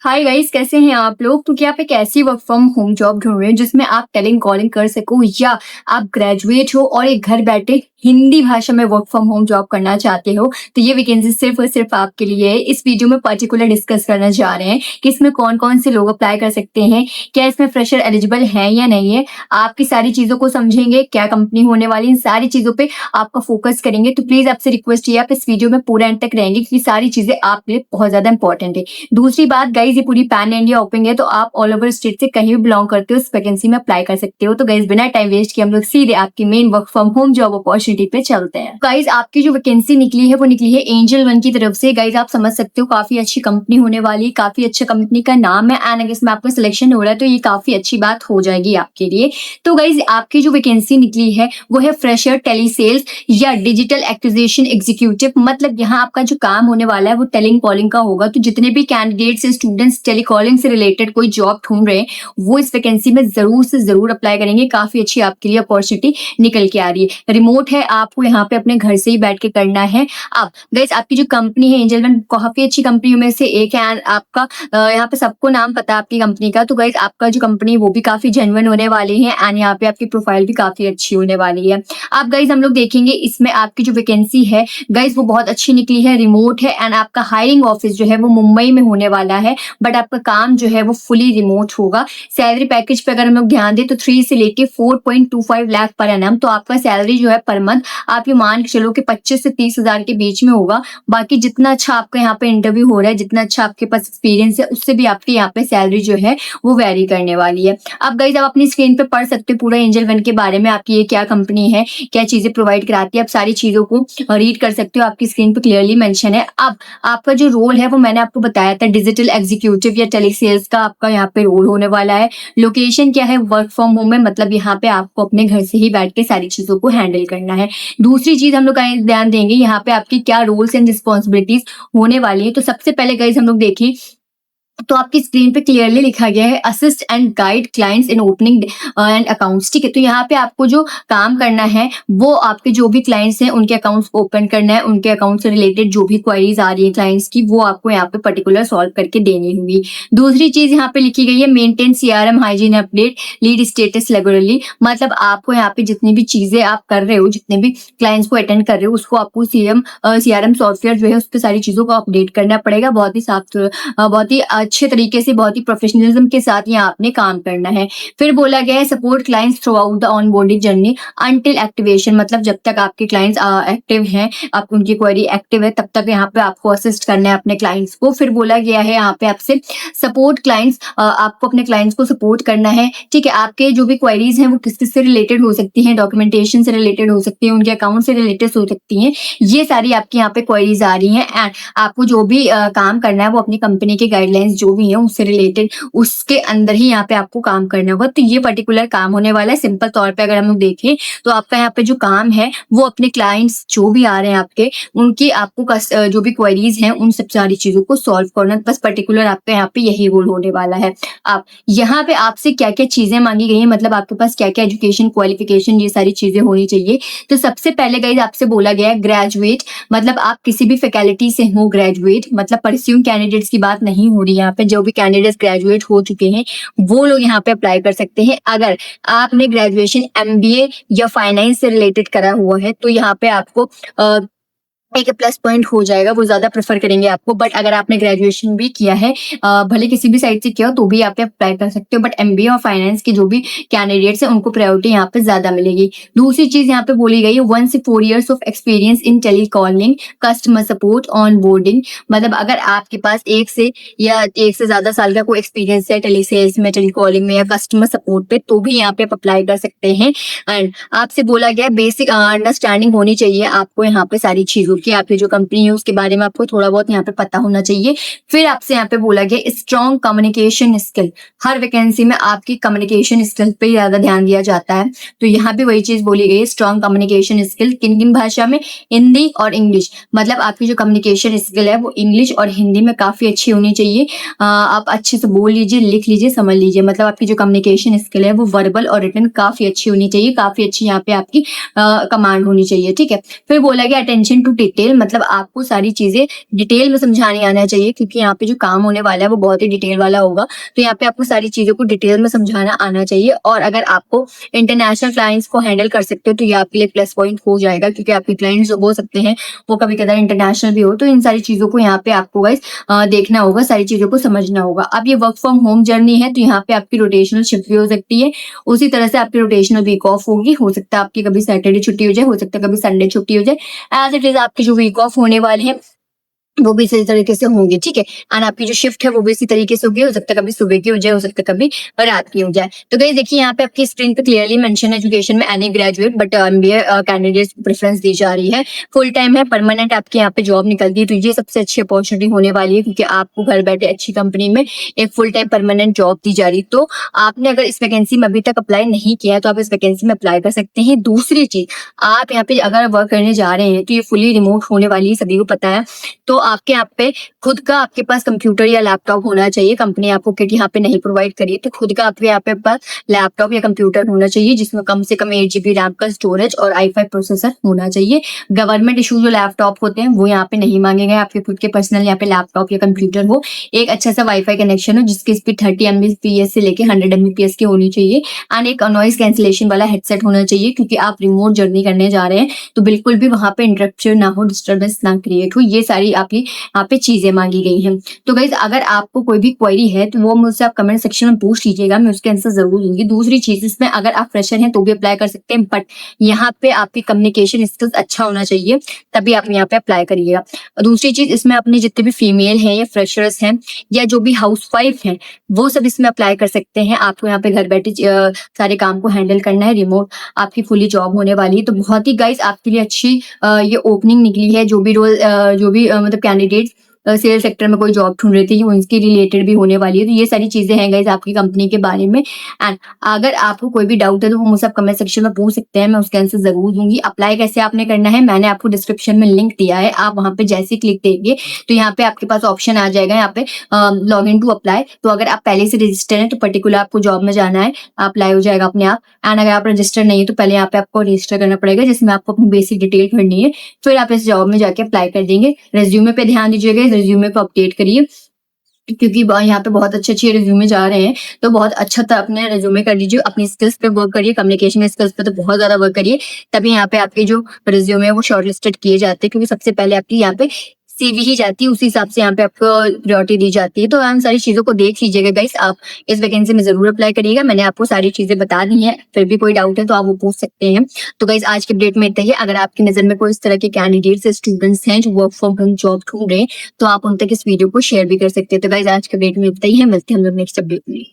Hi guys, कैसे हैं आप लोग? तो क्या आप एक ऐसी वर्क फ्रॉम होम जॉब ढूंढ रहे हैं जिसमें आप टेलिंग कॉलिंग कर सको, या आप ग्रेजुएट हो और एक घर बैठे हिंदी भाषा में वर्क फ्रॉम होम जॉब करना चाहते हो? तो ये वैकेंसी सिर्फ और सिर्फ आपके लिए है। इस वीडियो में पर्टिकुलर डिस्कस करना चाह रहे हैं कि इसमें कौन कौन से लोग अप्लाई कर सकते हैं, क्या इसमें फ्रेशर एलिजिबल है या नहीं है। आपकी सारी चीजों को समझेंगे, क्या कंपनी होने वाली, इन सारी चीजों पे आपका फोकस करेंगे। तो प्लीज आपसे रिक्वेस्ट है, आप इस वीडियो में पूरा एंड तक रहेंगे क्योंकि सारी चीजें आपके लिए बहुत ज्यादा इंपॉर्टेंट है। दूसरी बात गाइज, ये पूरी पैन इंडिया ओपन है, तो आप ऑल ओवर स्टेट से कहीं भी बिलोंग करते हो इस वैकेंसी में अप्लाई कर सकते हो। तो गाइज बिना टाइम वेस्ट किए हम लोग सीधे आपकी main work from home job opportunity पे चलते हैं। गाइज आपकी जो वैकेंसी निकली है वो निकली है एंजल वन की तरफ से। गाइज आप समझ सकते हो काफी अच्छी कंपनी होने वाली, काफी अच्छा कंपनी का नाम है, एंड अगर इसमें आपका सिलेक्शन हो रहा है तो ये काफी अच्छी बात हो जाएगी आपके लिए। तो गाइज आपकी जो वैकेंसी निकली है वो है फ्रेशर टेली सेल्स या डिजिटल एक्विजिशन एग्जीक्यूटिव। मतलब यहाँ आपका जो काम होने वाला है वो टेलिंग कॉलिंग का होगा। तो जितने भी कैंडिडेट्स स्टूडेंट्स टेलीकॉलिंग से रिलेटेड कोई जॉब ढूंढ रहे हैं वो इस वैकेंसी में जरूर से जरूर अप्लाई करेंगे। काफी अच्छी आपके लिए अपॉर्चुनिटी निकल के आ रही है। रिमोट है, आपको यहाँ पे अपने घर से ही बैठ के करना है। अब गाइस आपकी जो कंपनी है एंजल वन काफी अच्छी कंपनियों में से एक है। आपका यहाँ पे सबको नाम पता है आपकी कंपनी का। तो गाइस आपका जो कंपनी वो भी काफी जेन्युइन होने वाली है, एंड यहाँ पे आपकी प्रोफाइल भी काफी अच्छी होने वाली है। अब गाइस हम लोग देखेंगे इसमें आपकी जो वैकेंसी है गाइस वो बहुत अच्छी निकली है, रिमोट है, एंड आपका हायरिंग ऑफिस जो है वो मुंबई में होने वाला है, बट आपका काम जो है वो फुली रिमोट होगा। सैलरी पैकेज पे अगर हम लोग ध्यान दें तो 3 से लेके 4.25 लाख पर एनम। तो आपका सैलरी जो है पर मंथ आप ये मान के चलो कि 25 से 30 हजार के बीच में होगा। बाकी जितना अच्छा आपका यहाँ पे इंटरव्यू हो रहा है, जितना अच्छा आपके पास एक्सपीरियंस है, उससे भी आपके यहाँ पे सैलरी जो है वो वेरी करने वाली है। अब गाइस आप अपनी स्क्रीन पे पढ़ सकते हो पूरा एंजल वन के बारे में, आपकी ये क्या कंपनी है, क्या चीजें प्रोवाइड कराती है, आप सारी चीजों को रीड कर सकते हो। आपकी स्क्रीन पे क्लियरली मेंशन है। अब आपका जो रोल है वो मैंने आपको बताया था, डिजिटल एग्जीक्यूटिव या टेली सेल्स का आपका यहाँ पे रोल होने वाला है। लोकेशन क्या है, वर्क फ्रॉम होम है, मतलब यहाँ पे आपको अपने घर से ही बैठ के सारी चीजों को हैंडल करना है। दूसरी चीज हम लोग ध्यान देंगे यहाँ पे आपकी क्या रोल्स एंड रिस्पॉन्सिबिलिटीज होने वाली है। तो सबसे पहले गाइस हम लोग देखें तो आपकी स्क्रीन पे क्लियरली लिखा गया है assist and guide clients in opening and accounts. ठीक है, तो यहाँ पे आपको जो काम करना है वो आपके जो भी क्लाइंट्स हैं उनके अकाउंट्स ओपन करना है, उनके अकाउंट से रिलेटेड जो भी क्वेरीज आ रही है क्लाइंट्स की वो आपको यहाँ पे पर्टिकुलर सॉल्व करके देनी होगी। दूसरी चीज यहाँ पे लिखी गई है maintain CRM hygiene update lead status regularly. मतलब आपको यहाँ पे जितनी भी चीजें आप कर रहे हो, जितने भी क्लाइंट्स को अटेंड कर रहे हो, उसको आपको सीआरएम सॉफ्टवेयर जो है उस पर सारी चीजों को अपडेट करना पड़ेगा। बहुत ही साफ, बहुत ही अच्छे तरीके से, बहुत ही प्रोफेशनलिज्म के साथ यहाँ आपने काम करना है। फिर बोला गया है support clients through out the onboarding journey until activation. मतलब जब तक आपके क्लाइंट्स एक्टिव हैं, आप उनकी क्वेरी एक्टिव है, तब तक यहाँ पे आपको असिस्ट करना है अपने क्लाइंट्स को। फिर बोला गया है यहाँ पे आपसे सपोर्ट क्लाइंट्स, आपको अपने क्लाइंट्स को सपोर्ट करना है। ठीक है, आपके जो भी क्वेरीज हैं वो किस किस से रिलेटेड हो सकती हैं, डॉक्यूमेंटेशन से रिलेटेड हो सकती है, उनके अकाउंट से रिलेटेड हो सकती हैं, ये सारी आपकी यहाँ पे क्वेरीज आ रही हैं। एंड आपको जो भी काम करना है वो अपनी कंपनी के गाइडलाइंस जो भी है उससे रिलेटेड, उसके अंदर ही यहाँ पे आपको काम करना होगा। तो ये पर्टिकुलर काम होने वाला है। सिंपल तौर पे अगर हम लोग देखें तो आपका यहाँ पे जो काम है वो अपने क्लाइंट्स जो भी आ रहे हैं आपके, उनकी आपको जो भी क्वेरीज हैं उन सब सारी चीजों को सॉल्व करना, बस पर्टिकुलर आपका यहाँ पे यही रोल होने वाला है। आप यहाँ पे आपसे क्या क्या चीजें मांगी गई है, मतलब आपके पास क्या क्या एजुकेशन क्वालिफिकेशन ये सारी चीजें होनी चाहिए। तो सबसे पहले गाइस आपसे बोला गया है ग्रेजुएट, मतलब आप किसी भी फैकल्टी से हो ग्रेजुएट, मतलब परस्यूम कैंडिडेट्स की बात नहीं हो रही। यहाँ पे जो भी कैंडिडेट्स ग्रेजुएट हो चुके हैं वो लोग यहाँ पे अप्लाई कर सकते हैं। अगर आपने ग्रेजुएशन एमबीए या फाइनेंस से रिलेटेड करा हुआ है तो यहाँ पे आपको एक प्लस पॉइंट हो जाएगा, वो ज्यादा प्रेफर करेंगे आपको। बट अगर आपने ग्रेजुएशन भी किया है, भले किसी भी साइड से किया हो, तो भी आप अप्लाई कर सकते हो। बट एमबीए और फाइनेंस के जो भी कैंडिडेट्स हैं उनको प्रायोरिटी यहाँ पे ज्यादा मिलेगी। दूसरी चीज यहाँ पे बोली गई है 1 से 4 years of experience in telecalling customer support on boarding. मतलब अगर आपके पास 1 से ज्यादा साल का कोई एक्सपीरियंस है टेली सेल्स में, टेलीकॉलिंग में या कस्टमर सपोर्ट पे, तो भी यहाँ पे आप अप्लाई कर सकते हैं। एंड आपसे बोला गया बेसिक अंडरस्टैंडिंग होनी चाहिए आपको यहाँ पे सारी चीजों कि आपकी जो कंपनी है उसके बारे में आपको थोड़ा बहुत यहाँ पे पता होना चाहिए। फिर आपसे यहाँ पे बोला गया स्ट्रॉन्ग कम्युनिकेशन स्किल। हर वैकेंसी में आपकी कम्युनिकेशन स्किल पे ज्यादा ध्यान दिया जाता है, तो यहाँ पे वही चीज बोली गई है स्ट्रॉन्ग कम्युनिकेशन स्किल। किन किन भाषा में? हिंदी और इंग्लिश। मतलब आपकी जो कम्युनिकेशन स्किल है वो इंग्लिश और हिंदी में काफी अच्छी होनी चाहिए। आप अच्छे से बोल लीजिए, लिख लीजिए, समझ लीजिए। मतलब आपकी जो कम्युनिकेशन स्किल है वो वर्बल और रिटन काफी अच्छी होनी चाहिए, काफी अच्छी यहाँ पे आपकी कमांड होनी चाहिए। ठीक है, फिर बोला गया अटेंशन टू डिटेल, मतलब आपको सारी चीजें डिटेल में समझाने आना चाहिए, क्योंकि यहाँ पे जो काम होने वाला है वो बहुत ही डिटेल वाला होगा। तो यहाँ पे आपको सारी चीजों को डिटेल में समझाना आना चाहिए। और अगर आपको इंटरनेशनल क्लाइंट्स को हैंडल कर सकते हो तो ये आपके लिए प्लस पॉइंट हो जाएगा, क्योंकि आपके क्लाइंट्स जो हो सकते हैं वो कभी कदार इंटरनेशनल भी हो। तो इन सारी चीजों को यहाँ पे आपको गाइस देखना होगा, सारी चीजों को समझना होगा। अब ये वर्क फ्रॉम होम जर्नी है, तो यहाँ पे आपकी रोटेशनल शिफ्ट भी हो सकती है। उसी तरह से आपकी रोटेशनल वीक ऑफ होगी, हो सकता है आपकी कभी सैटरडे छुट्टी हो जाए, हो सकता है कभी संडे छुट्टी हो जाए। एज इट इज आपके जो वीक ऑफ होने वाले हैं वो भी इसी तरीके से होंगे, ठीक है। एंड आपकी जो शिफ्ट है वो भी इसी तरीके से होगी, हो सकता है कभी सुबह की हो जाए, हो सकता है कभी रात की हो जाए। तो गाइस देखिए यहाँ पे आपकी स्क्रीन पे क्लियरली मेंशन है एजुकेशन में any graduate, but MBA candidates को प्रेफरेंस दी जा रही है। फुल टाइम है, परमानेंट आपके यहाँ पे जॉब निकलती है, तो ये सबसे अच्छी अपॉर्चुनिटी होने वाली है, क्योंकि आपको घर बैठे अच्छी कंपनी में एक फुल टाइम परमानेंट जॉब दी जा रही है। तो आपने अगर इस वैकेंसी में अभी तक अप्लाई नहीं किया है तो आप इस वैकेंसी में अप्लाई कर सकते हैं। दूसरी चीज, आप यहाँ पे अगर वर्क करने जा रहे हैं तो ये फुली रिमोट होने वाली है, सभी को पता है। तो आपके यहाँ पे खुद का आपके पास कंप्यूटर या लैपटॉप होना चाहिए। कंपनी आपको किट यहाँ पे नहीं प्रोवाइड करी, तो खुद का आपके यहाँ पे पास लैपटॉप या कंप्यूटर होना चाहिए, जिसमें कम से कम 8 GB रैम का स्टोरेज और i5 प्रोसेसर होना चाहिए। गवर्नमेंट इशू जो लैपटॉप होते हैं वो यहाँ पे नहीं मांगे गए, आपके खुद के पर्सनल यहाँ पे लैपटॉप या कंप्यूटर हो, एक अच्छा सा वाईफाई कनेक्शन हो जिसकी स्पीड 30 Mbps से लेके 100 Mbps की होनी चाहिए, एंड एक नॉइज कैंसिलेशन वाला हेडसेट होना चाहिए, क्योंकि आप रिमोट जर्नी करने जा रहे हैं तो बिल्कुल भी वहां पे इंटरप्शन ना हो, डिस्टर्बेंस ना क्रिएट हो। ये सारी आपकी यहाँ पे चीजें मांगी गई हैं। तो गाइज अगर आपको कोई भी क्वेरी है तो वो मुझसे आप कमेंट सेक्शन में पूछ लीजिएगा, मैं उसके आंसर जरूर दूंगी। दूसरी चीज, इसमें अगर आप फ्रेशर हैं तो भी अप्लाई कर सकते हैं, बट यहाँ पे आपकी कम्युनिकेशन स्किल्स अच्छा होना चाहिए, तभी आप यहाँ पे अप्लाई करिएगा। दूसरी चीज, इसमें अपने जितने भी फीमेल हैं या फ्रेशर्स हैं या जो भी हाउसवाइफ हैं वो सब इसमें अप्लाई कर सकते हैं। आपको यहाँ पे घर बैठे सारे काम को हैंडल करना है, रिमोट आपकी फुली जॉब होने वाली है। तो बहुत ही गाइज आपके लिए अच्छी ये ओपनिंग निकली है। जो भी रोल जो भी मतलब कैंडिडेट सेल सेक्टर में कोई जॉब ढूंढ रहे थे वो इसके रिलेटेड भी होने वाली है। तो ये सारी चीजें हैं गाइज आपकी कंपनी के बारे में। एंड अगर आपको कोई भी डाउट है तो वो मुझसे कमेंट सेक्शन में पूछ सकते हैं, मैं उसके आंसर जरूर दूंगी। अप्लाई कैसे आपने करना है मैंने आपको डिस्क्रिप्शन में लिंक दिया है, आप वहां पे जैसे क्लिक देंगे तो यहाँ पे आपके पास ऑप्शन आ जाएगा, यहाँ पे लॉग इन टू अप्लाई। तो अगर आप पहले से रजिस्टर हैं तो पर्टिकुलर आपको जॉब में जाना है, अप्लाई हो जाएगा अपने आप। एंड अगर आप रजिस्टर नहीं है तो पहले यहाँ पे आपको रजिस्टर करना पड़ेगा, जिसमें आपको अपनी बेसिक डिटेल भरनी है, फिर आप इस जॉब में जाके अप्लाई कर देंगे। रेज्यूमे पे ध्यान दीजिएगा, रेज्यूमे को अपडेट करिए, क्योंकि यहाँ पे बहुत अच्छे अच्छे रिज्यूमे जा रहे हैं। तो बहुत अच्छा था अपने रिज्यूमे कर लीजिए, अपनी स्किल्स पे वर्क करिए, कम्युनिकेशन स्किल्स पे तो बहुत ज्यादा वर्क करिए, तभी यहाँ पे आपके जो रिज्यूमे है वो शॉर्टलिस्टेड किए जाते हैं, क्योंकि सबसे पहले आपकी यहाँ पे सीवी ही जाती है, उसी हिसाब से यहाँ पे आपको प्रायोरिटी दी जाती है। तो इन सारी चीजों को देख लीजिएगा गाइस, आप इस वैकेंसी में जरूर अप्लाई करिएगा। मैंने आपको सारी चीजें बता दी हैं, फिर भी कोई डाउट है तो आप वो पूछ सकते हैं। तो गाइस आज के अपडेट में इतना ही। अगर आपकी नजर में कोई इस तरह के कैंडिडेट्स स्टूडेंट्स हैं जो वर्क फ्रॉम होम जॉब ढूंढ रहे हैं तो आप उन तक इस वीडियो को शेयर भी कर सकते हैं। तो गाइस आज के अपडेट में इतना ही है, मिलते हैं हम लोग नेक्स्ट अपडेट में।